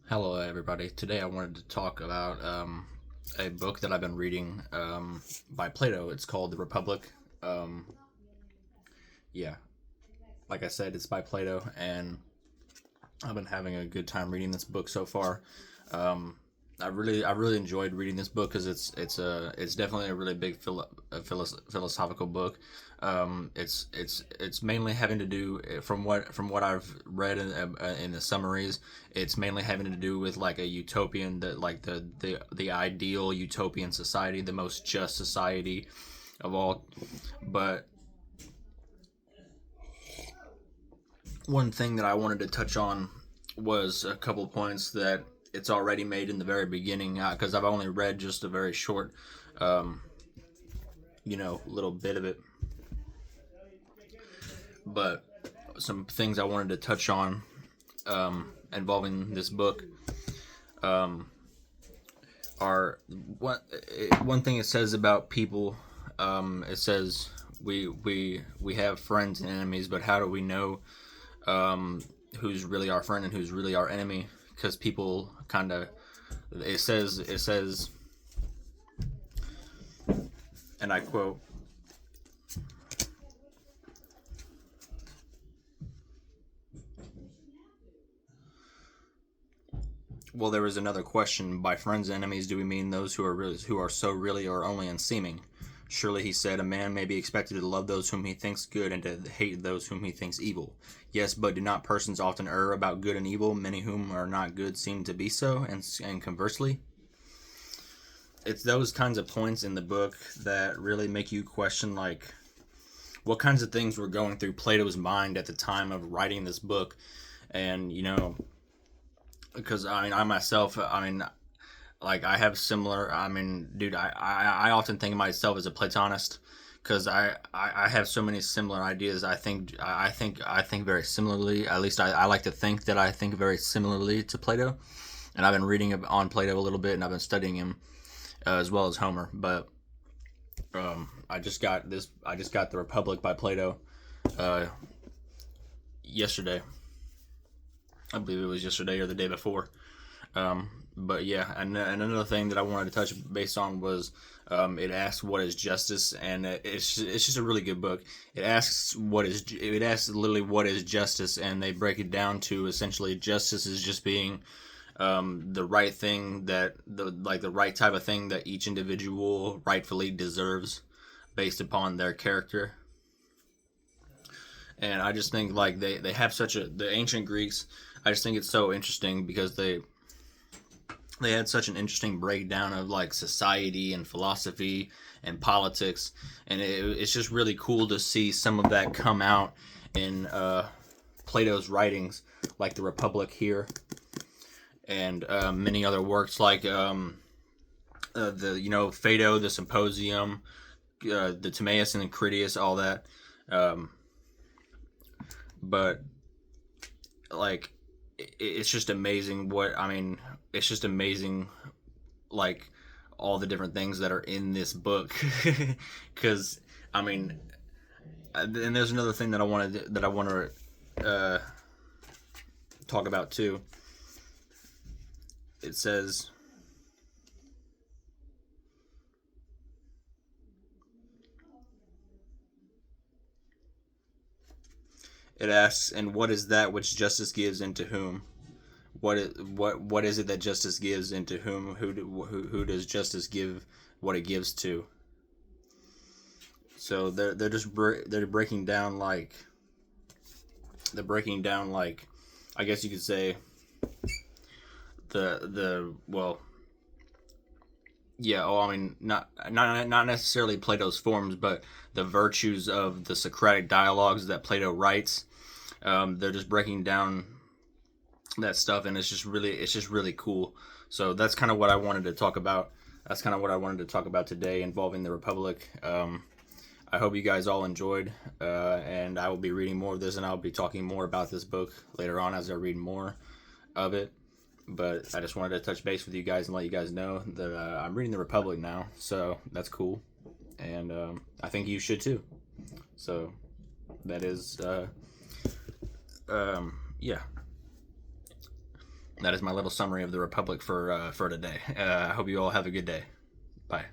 Hello, everybody. Today I wanted to talk about a book that I've been reading by Plato. It's called The Republic. Um, yeah, like I said, it's by Plato, and I've been having a good time reading this book so far. I really enjoyed reading this book because it's definitely a really big philosophical book. It's mainly having to do from what I've read in the summaries. It's mainly having to do with like a utopian, the ideal utopian society, the most just society of all. But one thing that I wanted to touch on was a couple points that it's already made in the very beginning because I've only read just a very short, um, little bit of it. But some things I wanted to touch on involving this book um, are one thing it says about people. It says we have friends and enemies, but how do we know who's really our friend and who's really our enemy? Because people kind of it says, and I quote, well, there was another question. By friends and enemies, do we mean those who are so really or only in seeming? Surely, he said, a man may be expected to love those whom he thinks good and to hate those whom he thinks evil. Yes, but do not persons often err about good and evil? Many whom are not good seem to be so, and conversely. It's those kinds of points in the book that really make you question, like, what kinds of things were going through Plato's mind at the time of writing this book. And, because I myself, like I have similar. Dude, I often think of myself as a Platonist because I have so many similar ideas. I think very similarly. At least I like to think that I think very similarly to Plato, and I've been reading on Plato a little bit, and I've been studying him as well as Homer. But I just got this. I just got The Republic by Plato uh, yesterday. I believe it was yesterday or the day before. But yeah, and another thing that I wanted to touch base on was it asks what is justice, and it's just a really good book. It asks literally what is justice, and they break it down to essentially justice is just being the right thing the right type of thing that each individual rightfully deserves based upon their character. And I just think like they have such a the ancient Greeks. I just think it's so interesting because they had such an interesting breakdown of like society and philosophy and politics, and it's just really cool to see some of that come out in Plato's writings, like The Republic here, and many other works like the Phaedo, the Symposium, the Timaeus and the Critias, all that. Um, but like it's just amazing it's just amazing like all the different things that are in this book because I mean and there's another thing that I want to talk about too. It says it asks, and what is that which justice gives and to whom? What is it that justice gives and to whom? Who does justice give what it gives to? So they're breaking down like I guess you could say the well yeah, not necessarily Plato's forms, but the virtues of the Socratic dialogues that Plato writes. They're just breaking down that stuff, and it's just really cool. So that's kind of what I wanted to talk about. That's kind of what I wanted to talk about today involving the Republic. I hope you guys all enjoyed, and I will be reading more of this, and I'll be talking more about this book later on as I read more of it. But I just wanted to touch base with you guys and let you guys know that I'm reading the Republic now, so that's cool, and I think you should too. So that is, yeah. That is my little summary of the Republic for today. I hope you all have a good day. Bye.